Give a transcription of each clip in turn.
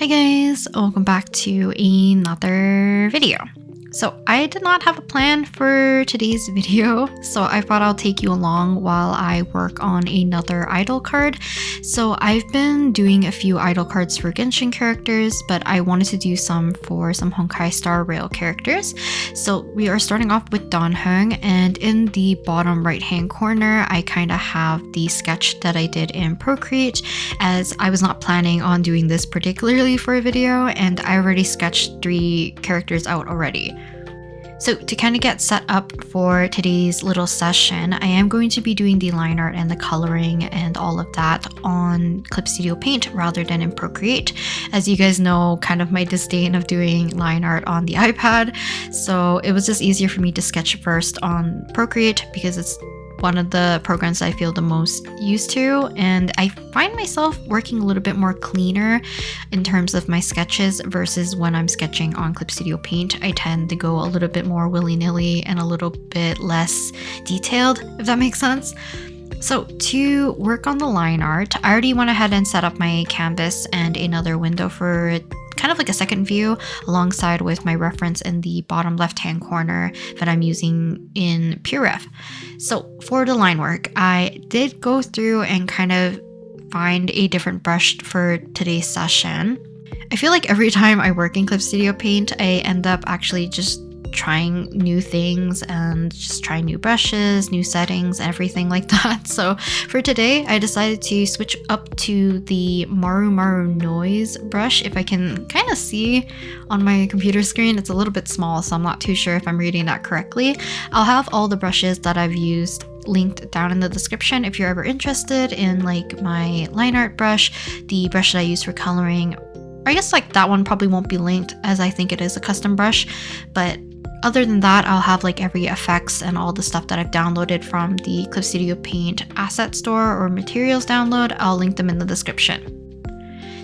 Hi guys, welcome back to another video. So I did not have a plan for today's video, so I thought I'll take you along while I work on another idol card. So I've been doing a few idol cards for Genshin characters, but I wanted to do some for some Honkai Star Rail characters. So we are starting off with Dan Heng, and in the bottom right hand corner I kind of have the sketch that I did in Procreate, as I was not planning on doing this particularly for a video and I already sketched 3 characters out already. So to kind of get set up for today's little session, I am going to be doing the line art and the coloring and all of that on Clip Studio Paint rather than in Procreate. As you guys know, kind of my disdain of doing line art on the iPad. So it was just easier for me to sketch first on Procreate because it's one of the programs I feel the most used to, and I find myself working a little bit more cleaner in terms of my sketches versus when I'm sketching on Clip Studio Paint. I tend to go a little bit more willy-nilly and a little bit less detailed, if that makes sense. So to work on the line art, I already went ahead and set up my canvas and another window for kind of like a second view alongside with my reference in the bottom left hand corner that I'm using in PureRef. So for the line work, I did go through and kind of find a different brush for today's session. I feel like every time I work in Clip Studio Paint, I end up actually just trying new things and just trying new brushes, new settings, everything like that. So for today, I decided to switch up to the MaruMaru noise brush. If I can kind of see on my computer screen, it's a little bit small, so I'm not too sure if I'm reading that correctly. I'll have all the brushes that I've used linked down in the description if you're ever interested in like my line art brush, the brush that I use for coloring. I guess like that one probably won't be linked as I think it is a custom brush, but other than that, I'll have like every effects and all the stuff that I've downloaded from the Clip Studio Paint asset store or materials download. I'll link them in the description.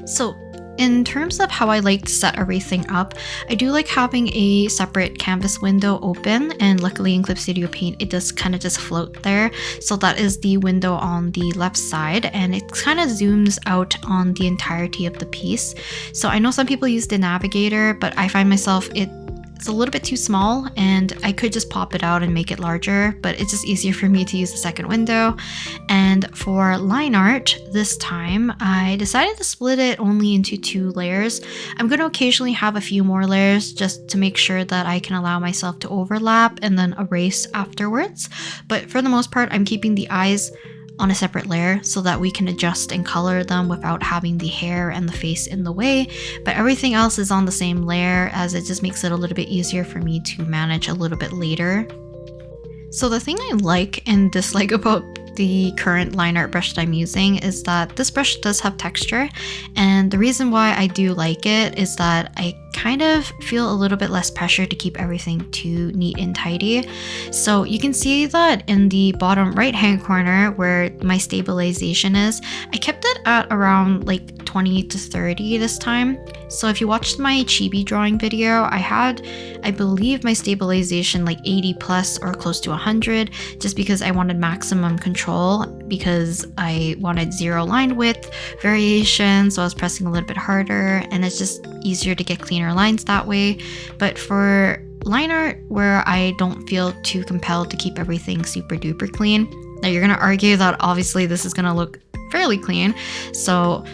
So in terms of how I like to set everything up, I do like having a separate canvas window open, and luckily in Clip Studio Paint it does kind of just float there. So that is the window on the left side, and it kind of zooms out on the entirety of the piece. So I know some people use the navigator, but I find myself it's a little bit too small and I could just pop it out and make it larger, but it's just easier for me to use the second window. And for line art this time, I decided to split it only into 2 layers. I'm going to occasionally have a few more layers just to make sure that I can allow myself to overlap and then erase afterwards. But for the most part, I'm keeping the eyes on a separate layer so that we can adjust and color them without having the hair and the face in the way, but everything else is on the same layer, as it just makes it a little bit easier for me to manage a little bit later. So the thing I like and dislike about the current line art brush that I'm using is that this brush does have texture, and the reason why I do like it is that I kind of feel a little bit less pressure to keep everything too neat and tidy. So you can see that in the bottom right hand corner where my stabilization is, I kept it at around like 20 to 30 this time. So if you watched my chibi drawing video, I believe my stabilization like 80 plus or close to 100, just because I wanted maximum control, because I wanted 0 line width variation, so I was pressing a little bit harder, and it's just easier to get cleaner lines that way. But for line art where I don't feel too compelled to keep everything super duper clean, now you're gonna argue that obviously this is gonna look fairly clean, so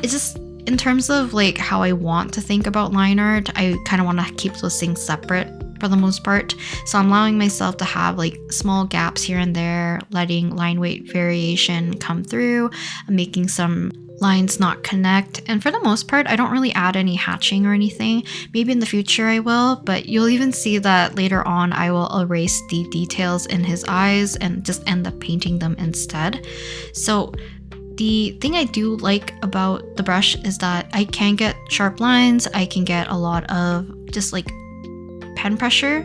it's just in terms of like how I want to think about line art, I kind of want to keep those things separate for the most part. So I'm allowing myself to have like small gaps here and there, letting line weight variation come through, making some lines not connect, and for the most part I don't really add any hatching or anything. Maybe in the future I will, but you'll even see that later on I will erase the details in his eyes and just end up painting them instead. So the thing I do like about the brush is that I can get sharp lines, I can get a lot of just like pen pressure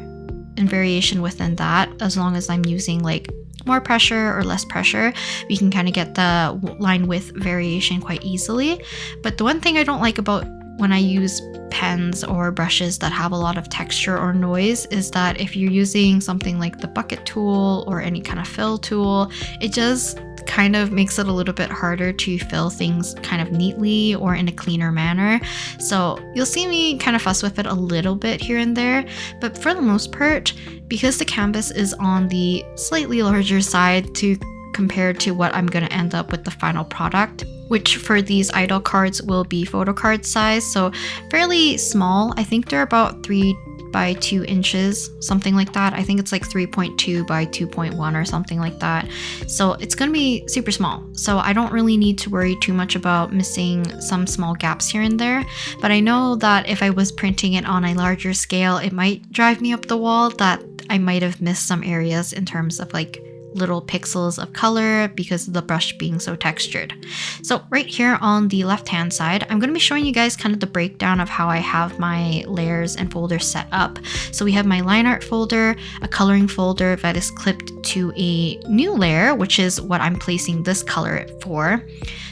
and variation within that. As long as I'm using like more pressure or less pressure, we can kind of get the line width variation quite easily. But the one thing I don't like about when I use pens or brushes that have a lot of texture or noise is that if you're using something like the bucket tool or any kind of fill tool, it just kind of makes it a little bit harder to fill things kind of neatly or in a cleaner manner. So you'll see me kind of fuss with it a little bit here and there, but for the most part, because the canvas is on the slightly larger side compared to what I'm going to end up with the final product, which for these idol cards will be photo card size, so fairly small. I think they're about 3 by 2 inches, something like that. I think it's like 3.2 by 2.1 or something like that. So it's going to be super small. So I don't really need to worry too much about missing some small gaps here and there. But I know that if I was printing it on a larger scale, it might drive me up the wall that I might have missed some areas in terms of like little pixels of color because of the brush being so textured. So right here on the left hand side, I'm going to be showing you guys kind of the breakdown of how I have my layers and folders set up. So we have my line art folder, a coloring folder that is clipped to a new layer, which is what I'm placing this color for.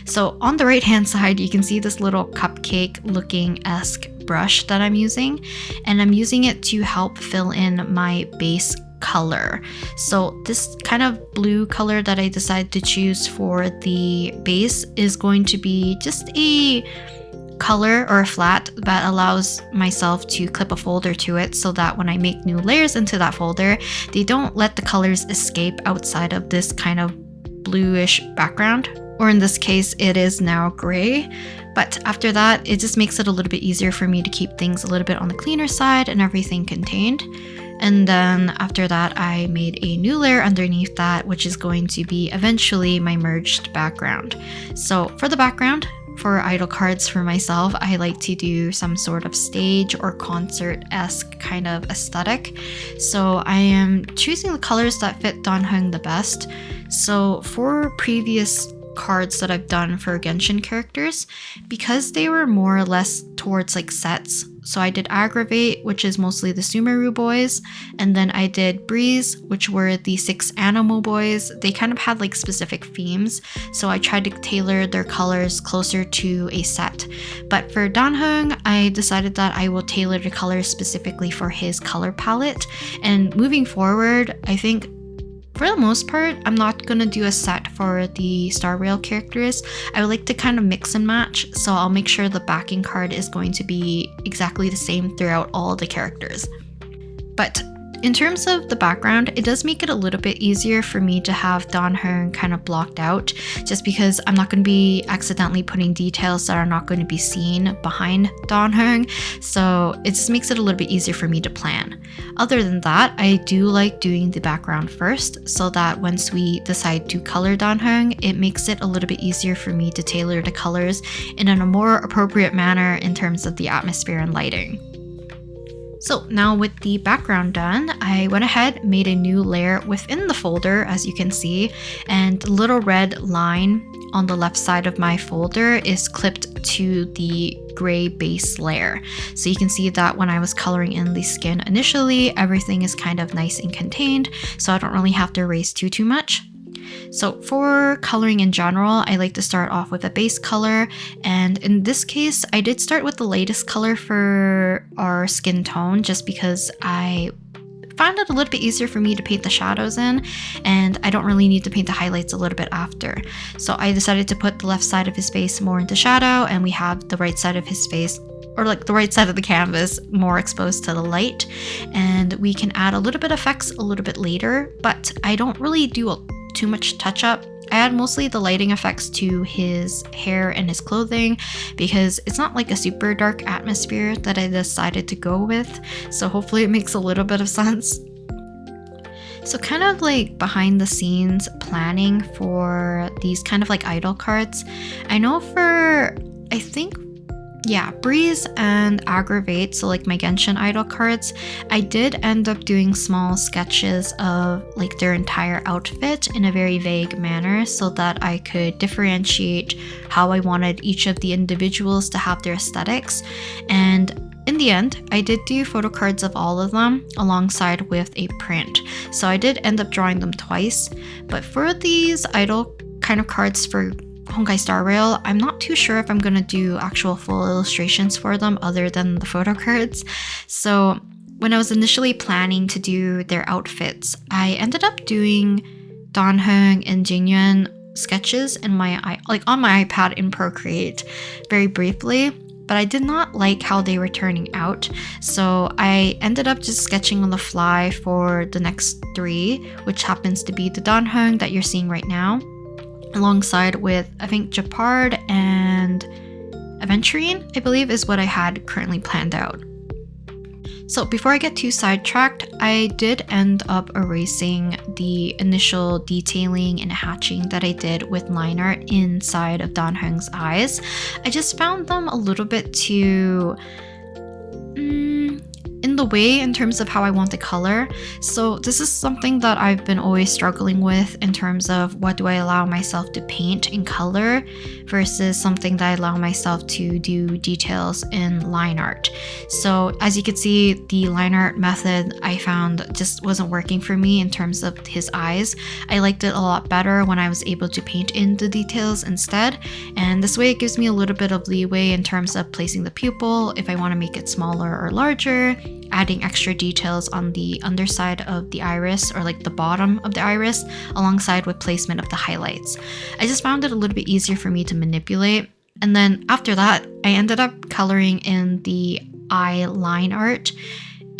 So on the right hand side, you can see this little cupcake looking esque brush that I'm using, and I'm using it to help fill in my base color. So this kind of blue color that I decided to choose for the base is going to be just a color or a flat that allows myself to clip a folder to it so that when I make new layers into that folder, they don't let the colors escape outside of this kind of bluish background. Or in this case, it is now gray. But after that, it just makes it a little bit easier for me to keep things a little bit on the cleaner side and everything contained. And then after that, I made a new layer underneath that, which is going to be eventually my merged background. So for the background, for idol cards for myself, I like to do some sort of stage or concert-esque kind of aesthetic. So I am choosing the colors that fit Dan Heng the best. So for previous cards that I've done for Genshin characters, because they were more or less towards like sets. So I did Aggravate, which is mostly the Sumeru boys, and then I did Breeze, which were the 6 Animal boys. They kind of had like specific themes, so I tried to tailor their colors closer to a set. But for Dan Heng, I decided that I will tailor the colors specifically for his color palette. And moving forward, I think for the most part, I'm not going to do a set for the Star Rail characters. I would like to kind of mix and match, so I'll make sure the backing card is going to be exactly the same throughout all the characters. But in terms of the background, it does make it a little bit easier for me to have Dan Heng kind of blocked out, just because I'm not going to be accidentally putting details that are not going to be seen behind Dan Heng, so it just makes it a little bit easier for me to plan. Other than that, I do like doing the background first, so that once we decide to color Dan Heng, it makes it a little bit easier for me to tailor the colors in a more appropriate manner in terms of the atmosphere and lighting. So now with the background done, I went ahead, made a new layer within the folder, as you can see, and the little red line on the left side of my folder is clipped to the gray base layer. So you can see that when I was coloring in the skin initially, everything is kind of nice and contained, so I don't really have to erase too much. So for coloring in general, I like to start off with a base color, and in this case, I did start with the latest color for our skin tone just because I found it a little bit easier for me to paint the shadows in, and I don't really need to paint the highlights a little bit after. So I decided to put the left side of his face more into shadow, and we have the right side of his face, or like the right side of the canvas, more exposed to the light, and we can add a little bit of effects a little bit later, but I don't really do too much touch up. I add mostly the lighting effects to his hair and his clothing because it's not like a super dark atmosphere that I decided to go with, so hopefully it makes a little bit of sense. So kind of like behind the scenes planning for these kind of like idol cards, I know for, I think, yeah, Breeze and Aggravate, so like my Genshin idol cards, I did end up doing small sketches of like their entire outfit in a very vague manner so that I could differentiate how I wanted each of the individuals to have their aesthetics. And in the end, I did do photo cards of all of them alongside with a print. So I did end up drawing them twice, but for these idol kind of cards for Honkai Star Rail, I'm not too sure if I'm going to do actual full illustrations for them other than the photo cards. So when I was initially planning to do their outfits, I ended up doing Dan Heng and Jingyuan sketches in my on my iPad in Procreate very briefly, but I did not like how they were turning out. So I ended up just sketching on the fly for the next 3, which happens to be the Dan Heng that you're seeing right now, alongside with, I think, Gepard and Aventurine, I believe, is what I had currently planned out. So before I get too sidetracked, I did end up erasing the initial detailing and hatching that I did with line art inside of Dan Heng's eyes. I just found them a little bit too in the way in terms of how I want the color. So this is something that I've been always struggling with in terms of what do I allow myself to paint in color versus something that I allow myself to do details in line art. So as you can see, the line art method I found just wasn't working for me in terms of his eyes. I liked it a lot better when I was able to paint in the details instead, and this way it gives me a little bit of leeway in terms of placing the pupil if I want to make it smaller or larger, adding extra details on the underside of the iris or like the bottom of the iris alongside with placement of the highlights. I just found it a little bit easier for me to manipulate. And then after that, I ended up coloring in the eye line art,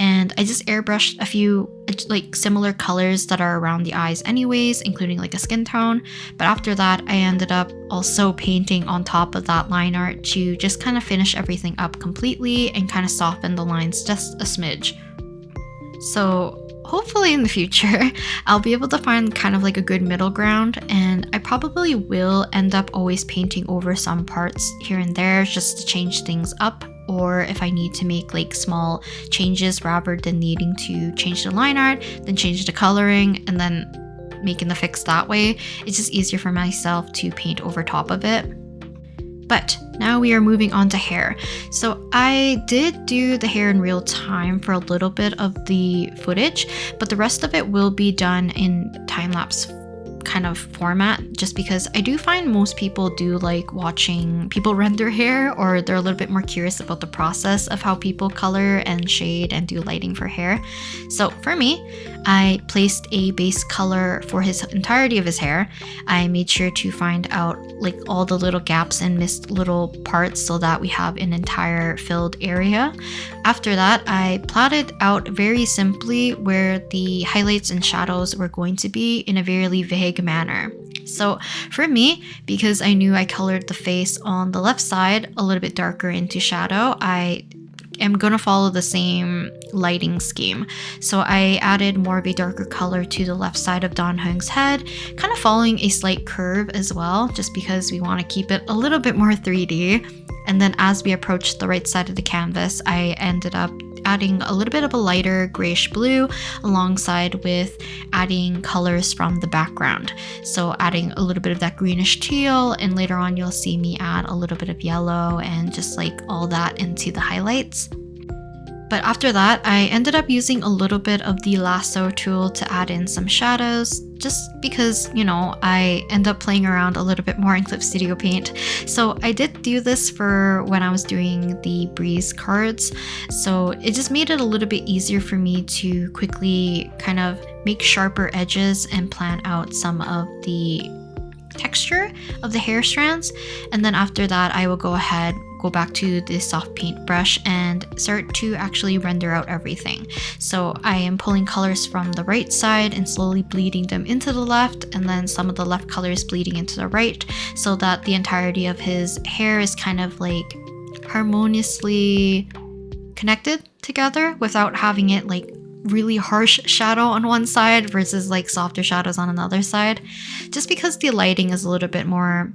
and I just airbrushed a few like similar colors that are around the eyes anyways, including like a skin tone. But after that, I ended up also painting on top of that line art to just kind of finish everything up completely and kind of soften the lines just a smidge. So hopefully in the future, I'll be able to find kind of like a good middle ground, and I probably will end up always painting over some parts here and there just to change things up, or if I need to make like small changes rather than needing to change the line art, then change the coloring and then making the fix that way. It's just easier for myself to paint over top of it. But now we are moving on to hair. So I did do the hair in real time for a little bit of the footage, but the rest of it will be done in time-lapse kind of format, just because I do find most people do like watching people render hair, or they're a little bit more curious about the process of how people color and shade and do lighting for hair. So for me, I placed a base color for his entirety of his hair. I made sure to find out like all the little gaps and missed little parts so that we have an entire filled area. After that, I plotted out very simply where the highlights and shadows were going to be in a very vague manner. So for me, because I knew I colored the face on the left side a little bit darker into shadow, I am gonna follow the same lighting scheme. So I added more of a darker color to the left side of Dan Heng's head, kind of following a slight curve as well, just because we want to keep it a little bit more 3D. And then as we approached the right side of the canvas, I ended up adding a little bit of a lighter grayish blue alongside with adding colors from the background. So adding a little bit of that greenish teal, and later on you'll see me add a little bit of yellow and just like all that into the highlights. But after that, I ended up using a little bit of the lasso tool to add in some shadows, just because, you know, I end up playing around a little bit more in Clip Studio Paint. So I did do this for when I was doing the Breeze cards. So it just made it a little bit easier for me to quickly kind of make sharper edges and plan out some of the texture of the hair strands. And then after that, I will go back to the soft paint brush and start to actually render out everything. So I am pulling colors from the right side and slowly bleeding them into the left, and then some of the left colors bleeding into the right, so that the entirety of his hair is kind of like harmoniously connected together without having it like really harsh shadow on one side versus like softer shadows on another side, just because the lighting is a little bit more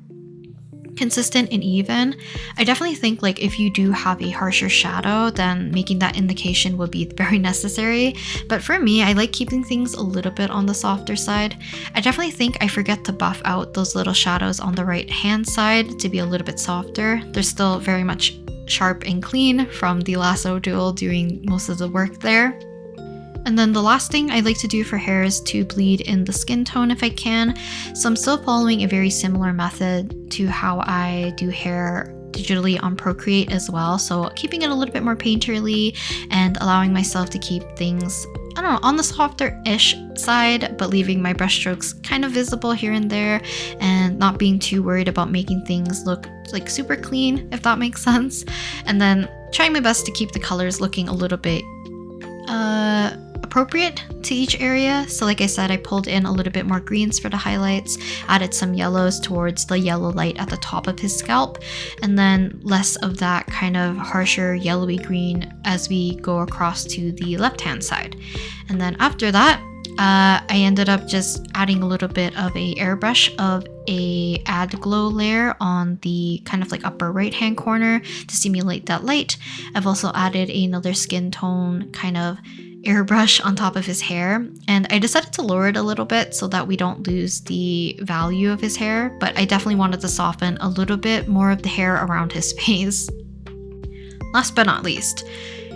consistent and even. I definitely think like if you do have a harsher shadow, then making that indication would be very necessary. But for me, I like keeping things a little bit on the softer side. I definitely think I forget to buff out those little shadows on the right hand side to be a little bit softer. They're still very much sharp and clean from the lasso tool doing most of the work there. And then the last thing I like to do for hair is to bleed in the skin tone if I can. So I'm still following a very similar method to how I do hair digitally on Procreate as well. So keeping it a little bit more painterly and allowing myself to keep things I don't know, on the softer-ish side, but leaving my brushstrokes kind of visible here and there and not being too worried about making things look like super clean, if that makes sense. And then trying my best to keep the colors looking a little bit appropriate to each area. So like I said, I pulled in a little bit more greens for the highlights, added some yellows towards the yellow light at the top of his scalp, and then less of that kind of harsher yellowy green as we go across to the left hand side. And then after that, I ended up just adding a little bit of a airbrush of a add glow layer on the kind of like upper right hand corner to simulate that light. I've also added another skin tone kind of airbrush on top of his hair, and I decided to lower it a little bit so that we don't lose the value of his hair, but I definitely wanted to soften a little bit more of the hair around his face. Last but not least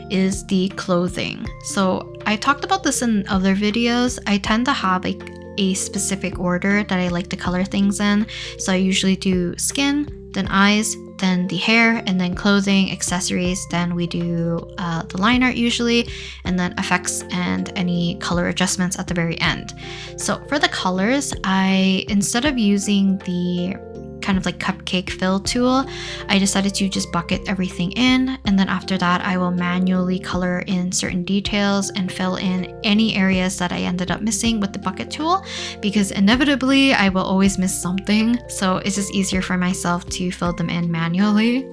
is the clothing. So I talked about this in other videos. I tend to have like a specific order that I like to color things in. So I usually do skin, then eyes, then the hair, and then clothing, accessories, then we do the line art usually, and then effects and any color adjustments at the very end. So for the colors, instead of using the kind of like cupcake fill tool, I decided to just bucket everything in, and then after that I will manually color in certain details and fill in any areas that I ended up missing with the bucket tool, because inevitably I will always miss something, so it's just easier for myself to fill them in manually.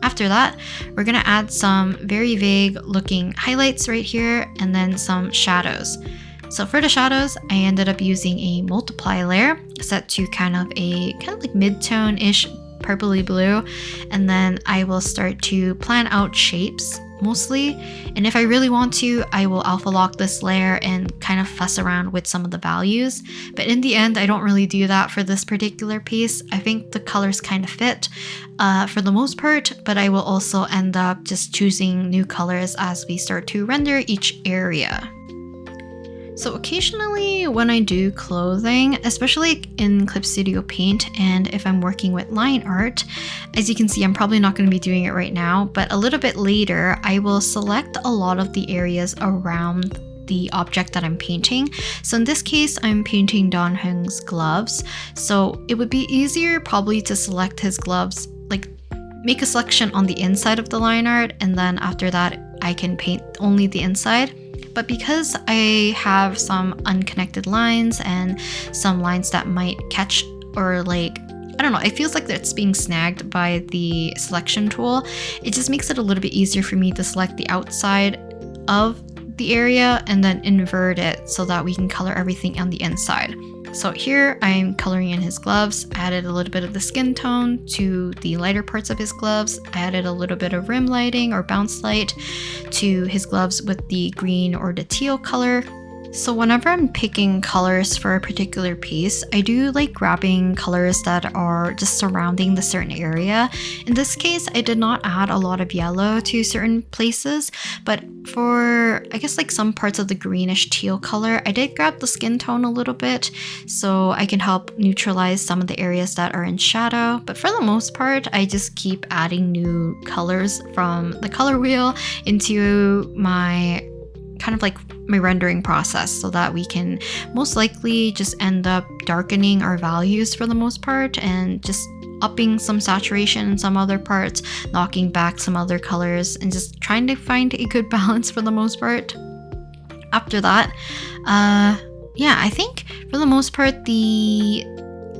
After that, we're gonna add some very vague looking highlights right here and then some shadows. So for the shadows, I ended up using a multiply layer set to kind of like mid-tone-ish purpley blue, and then I will start to plan out shapes mostly, and if I really want to, I will alpha lock this layer and kind of fuss around with some of the values, but in the end I don't really do that for this particular piece. I think the colors kind of fit for the most part, but I will also end up just choosing new colors as we start to render each area. So occasionally when I do clothing, especially in Clip Studio Paint, and if I'm working with line art, as you can see, I'm probably not going to be doing it right now, but a little bit later, I will select a lot of the areas around the object that I'm painting. So in this case, I'm painting Dan Heng's gloves. So it would be easier probably to select his gloves, like make a selection on the inside of the line art, and then after that, I can paint only the inside. But because I have some unconnected lines and some lines that might catch, or like, I don't know, it feels like that it's being snagged by the selection tool, it just makes it a little bit easier for me to select the outside of the area and then invert it so that we can color everything on the inside. So here I'm coloring in his gloves, added a little bit of the skin tone to the lighter parts of his gloves, added a little bit of rim lighting or bounce light to his gloves with the green or the teal color. So whenever I'm picking colors for a particular piece, I do like grabbing colors that are just surrounding the certain area. In this case, I did not add a lot of yellow to certain places, but for, I guess, like some parts of the greenish teal color, I did grab the skin tone a little bit so I can help neutralize some of the areas that are in shadow. But for the most part, I just keep adding new colors from the color wheel into my kind of like my rendering process, so that we can most likely just end up darkening our values for the most part and just upping some saturation in some other parts, knocking back some other colors, and just trying to find a good balance for the most part. After that, yeah, I think for the most part the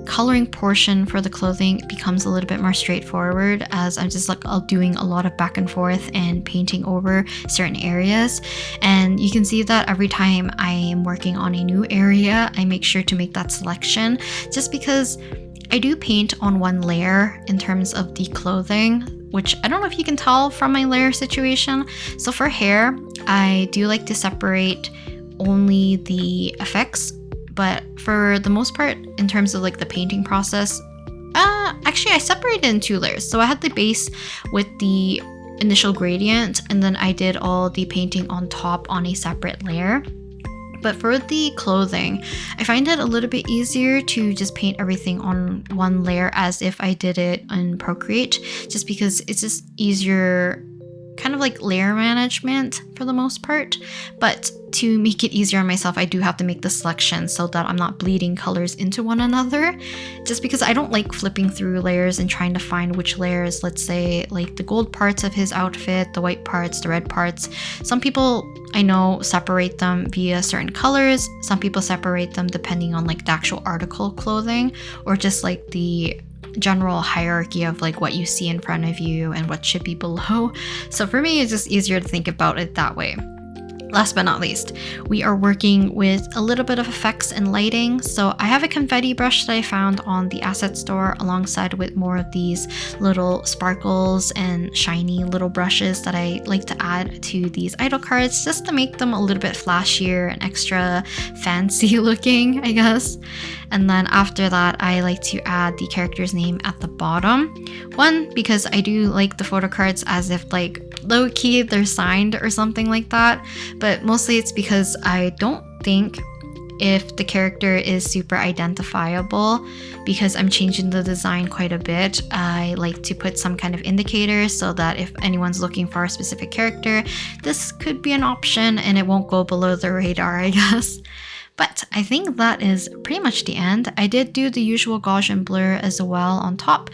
coloring portion for the clothing becomes a little bit more straightforward, as I'm just like doing a lot of back and forth and painting over certain areas. And you can see that every time I am working on a new area, I make sure to make that selection, just because I do paint on one layer in terms of the clothing, which I don't know if you can tell from my layer situation. So for hair, I do like to separate only the effects, but for the most part, in terms of like the painting process, actually I separated in two layers. So I had the base with the initial gradient, and then I did all the painting on top on a separate layer. But for the clothing, I find it a little bit easier to just paint everything on one layer as if I did it in Procreate, just because it's just easier kind of like layer management for the most part. But to make it easier on myself, I do have to make the selection so that I'm not bleeding colors into one another, just because I don't like flipping through layers and trying to find which layers, let's say like the gold parts of his outfit, the white parts, the red parts. Some people I know separate them via certain colors. Some people separate them depending on like the actual article clothing, or just like the general hierarchy of like what you see in front of you and what should be below. So for me, it's just easier to think about it that way. Last but not least, we are working with a little bit of effects and lighting. So I have a confetti brush that I found on the asset store alongside with more of these little sparkles and shiny little brushes that I like to add to these idol cards just to make them a little bit flashier and extra fancy looking, I guess. And then after that, I like to add the character's name at the bottom. One, because I do like the photo cards as if like low-key they're signed or something like that, but mostly it's because I don't think if the character is super identifiable, because I'm changing the design quite a bit, I like to put some kind of indicator so that if anyone's looking for a specific character, this could be an option and it won't go below the radar, I guess. But I think that is pretty much the end. I did do the usual Gaussian blur as well on top,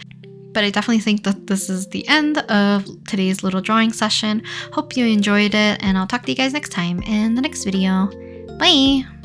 but I definitely think that this is the end of today's little drawing session. Hope you enjoyed it, and I'll talk to you guys next time in the next video. Bye!